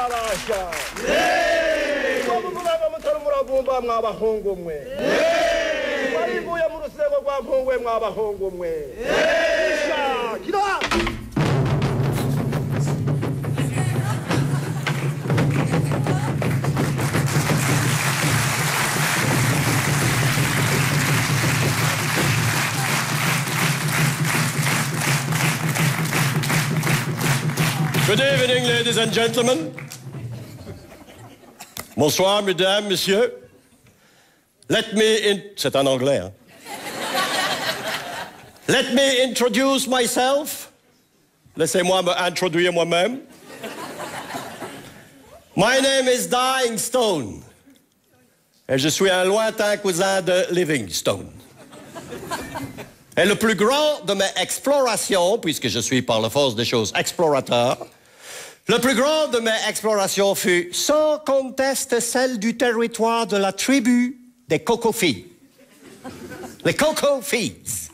Abasha. Kwabumulaba mutoro murabumba mwabahungu mwe. Baribuye mu rusego rwa mpungwe mwabahungu mwe. Isha, kira. Good evening, ladies and gentlemen. Bonsoir, mesdames, messieurs. C'est en anglais, hein? Let me introduce myself. Laissez-moi me introduire moi-même. My name is Dying Stone. Et je suis un lointain cousin de Livingstone. Et le plus grand de mes explorations, puisque je suis par la force des choses explorateur, le plus grand de mes explorations fut sans conteste celle du territoire de la tribu des Cocofis. Les Cocofis.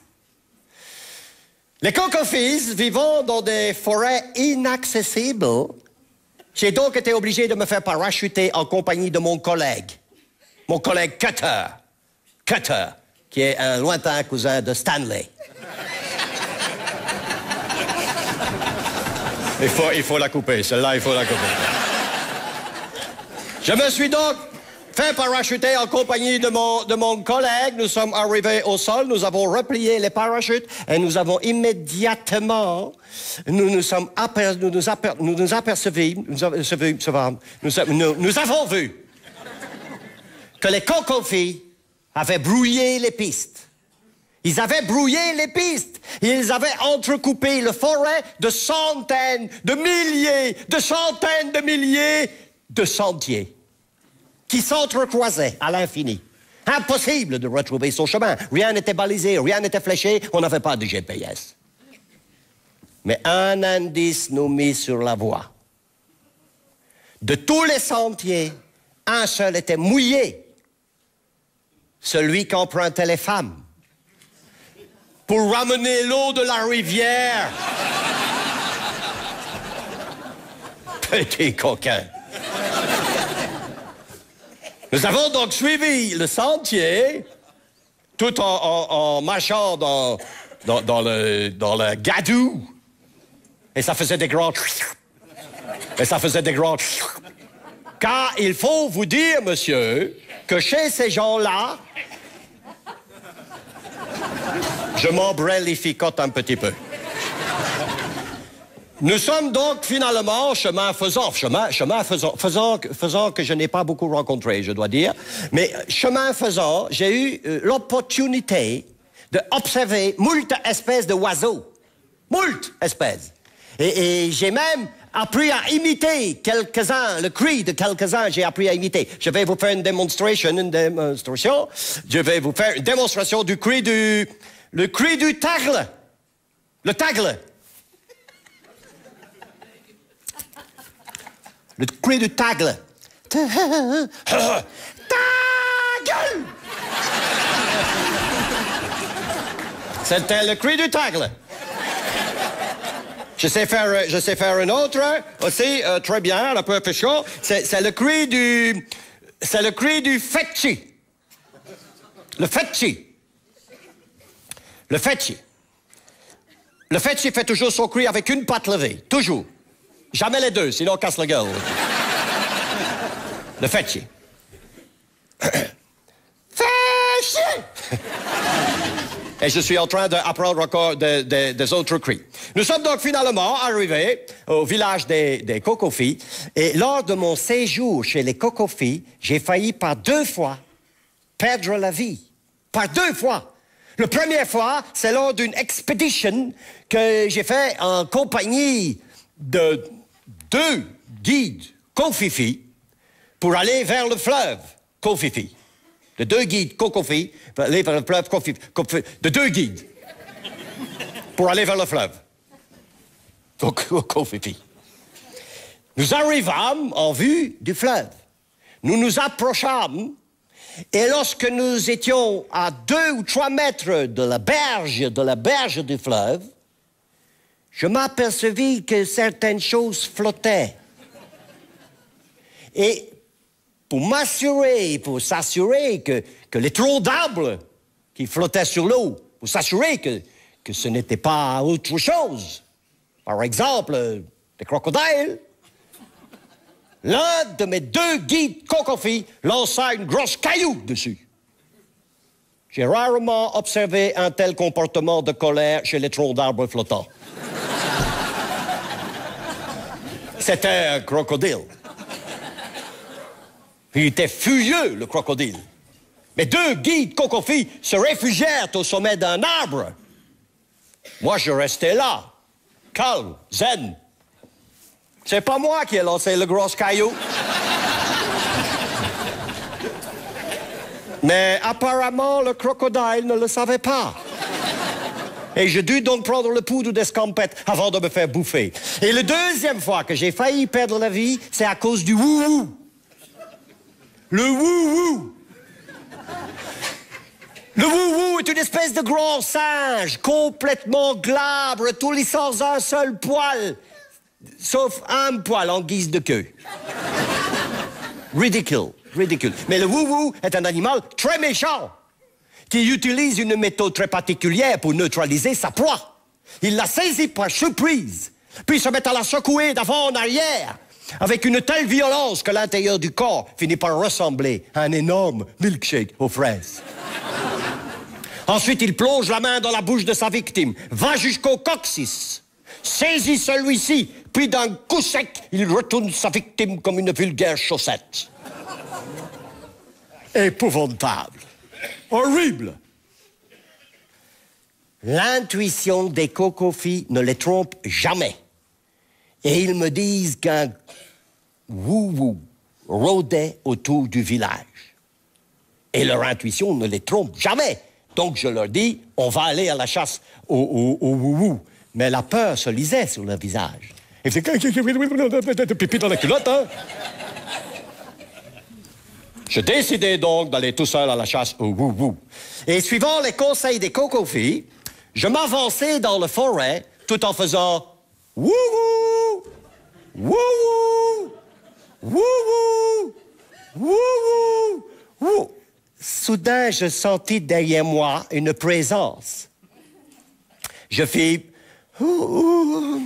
Les Cocofis vivant dans des forêts inaccessibles, j'ai donc été obligé de me faire parachuter en compagnie de mon collègue Cutter. Cutter, qui est un lointain cousin de Stanley. Il faut la couper, celle-là, il faut la couper. Je me suis donc fait parachuter en compagnie de mon collègue. Nous sommes arrivés au sol, nous avons replié les parachutes et nous avons immédiatement, nous avons vu que les Cocofis avaient brouillé les pistes. Ils avaient brouillé les pistes. Ils avaient entrecoupé le forêt de centaines, de milliers, de centaines de milliers de sentiers qui s'entrecroisaient à l'infini. Impossible de retrouver son chemin. Rien n'était balisé, rien n'était fléché, on n'avait pas de GPS. Mais un indice nous mit sur la voie. De tous les sentiers, un seul était mouillé. Celui qu'empruntaient les femmes pour ramener l'eau de la rivière. Petit coquin. Nous avons donc suivi le sentier tout en marchant dans le gadou. Et ça faisait des grands... Et ça faisait des grands... Car il faut vous dire, monsieur, que chez ces gens-là, je m'embrellificote un petit peu. Nous sommes donc finalement chemin faisant que je n'ai pas beaucoup rencontré, je dois dire. Mais chemin faisant, j'ai eu l'opportunité d'observer moult espèces d'oiseaux. Moult espèces. Et j'ai même appris à imiter quelques-uns, le cri de quelques-uns, j'ai appris à imiter. Je vais vous faire une démonstration. Je vais vous faire une démonstration du cri du... Le cri du tagle. Le tagle. Le cri du tagle. Tagle. C'était le cri du tagle. Je sais faire un autre aussi, très bien, la perfection. C'est le cri du... C'est le cri du fetchi. Le fetchi. Le fetchi. Le fetchi fait toujours son cri avec une patte levée. Toujours. Jamais les deux, sinon on casse la gueule. Le fetchi. Fetchi! Et je suis en train d'apprendre encore des autres cris. Nous sommes donc finalement arrivés au village des Cocofis. Et lors de mon séjour chez les Cocofis, j'ai failli par 2 fois perdre la vie. Par 2 fois. La première fois, c'est lors d'une expédition que j'ai fait en compagnie de 2 guides Cofifis pour aller vers le fleuve Cofifi. De 2 guides Cocofis pour aller vers le fleuve Cofifi. De 2 guides pour aller vers le fleuve Cofifi. Nous arrivâmes en vue du fleuve. Nous nous approchâmes. Et lorsque nous étions à 2 ou 3 mètres de la berge du fleuve, je m'apercevis que certaines choses flottaient. Et pour m'assurer, pour s'assurer que les troncs d'arbres qui flottaient sur l'eau, pour s'assurer que ce n'était pas autre chose, par exemple, des crocodiles, l'un de mes 2 guides cocofis lança une grosse caillou dessus. J'ai rarement observé un tel comportement de colère chez les troncs d'arbres flottants. C'était un crocodile. Il était furieux, le crocodile. Mes 2 guides cocofis se réfugièrent au sommet d'un arbre. Moi, je restais là, calme, zen. C'est pas moi qui ai lancé le gros caillou. Mais apparemment, le crocodile ne le savait pas. Et je dus donc prendre le poudre d'escampette avant de me faire bouffer. Et la 2e fois que j'ai failli perdre la vie, c'est à cause du wou-wou. Le wou-wou. Le wou-wou est une espèce de grand singe, complètement glabre, tout lit sans un seul poil, sauf un poil en guise de queue. Ridicule. Mais le wou-wou est un animal très méchant, qui utilise une méthode très particulière pour neutraliser sa proie. Il la saisit par surprise, puis se met à la secouer d'avant en arrière, avec une telle violence que l'intérieur du corps finit par ressembler à un énorme milkshake aux fraises. Ensuite, il plonge la main dans la bouche de sa victime, va jusqu'au coccyx, saisit celui-ci, puis d'un coup sec, il retourne sa victime comme une vulgaire chaussette. Épouvantable. Horrible. L'intuition des cocofis ne les trompe jamais. Et ils me disent qu'un wou-wou rôdait autour du village. Et leur intuition ne les trompe jamais. Donc je leur dis, on va aller à la chasse au wou-wou. Mais la peur se lisait sur leur visage. Et c'est pipi dans la culotte, hein? Je décidai donc d'aller tout seul à la chasse au wou-wou. Et suivant les conseils des cocofis, je m'avançai dans la forêt tout en faisant wou-wou, wou-wou, wou-wou, wou-wou, wou. Soudain, je sentis derrière moi une présence. Je fis wou-wou.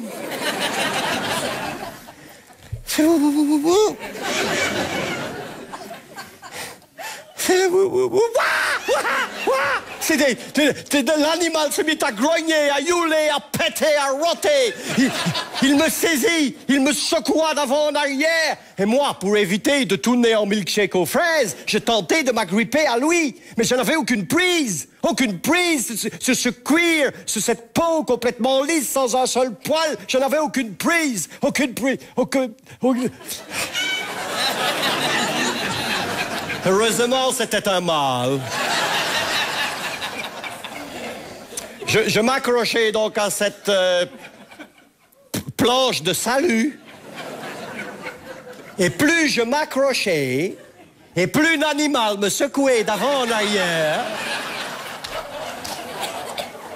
L'animal se mit à grogner, à hurler, à péter, à roter. Il me saisit, il me secoua d'avant en arrière. Et moi, pour éviter de tourner en milkshake aux fraises, je tentais de m'agripper à lui. Mais je n'avais aucune prise sur ce cuir, sur cette peau complètement lisse, sans un seul poil. Je n'avais aucune prise. Heureusement, c'était un mâle. Je m'accrochais donc à cette planche de salut. Et plus je m'accrochais, et plus l'animal me secouait d'avant en arrière,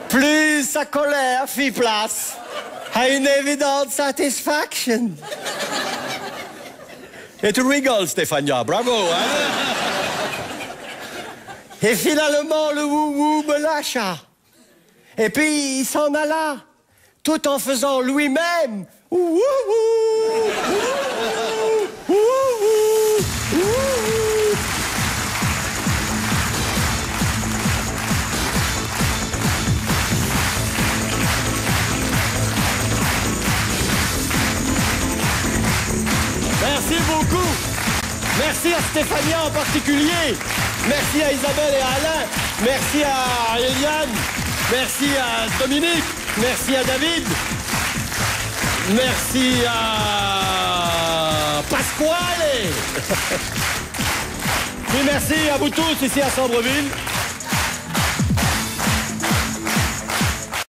plus sa colère fit place à une évidente satisfaction. Et tu rigoles, Stéphania, bravo, hein? Et finalement, le wou-wou me lâcha. Et puis, il s'en alla, tout en faisant lui-même wou-wou, wou-wou, wou-wou. Merci beaucoup. Merci à Stéphania en particulier. Merci à Isabelle et à Alain. Merci à Eliane. Merci à Dominique. Merci à David. Merci à Pasquale. Et merci à vous tous ici à Sambreville.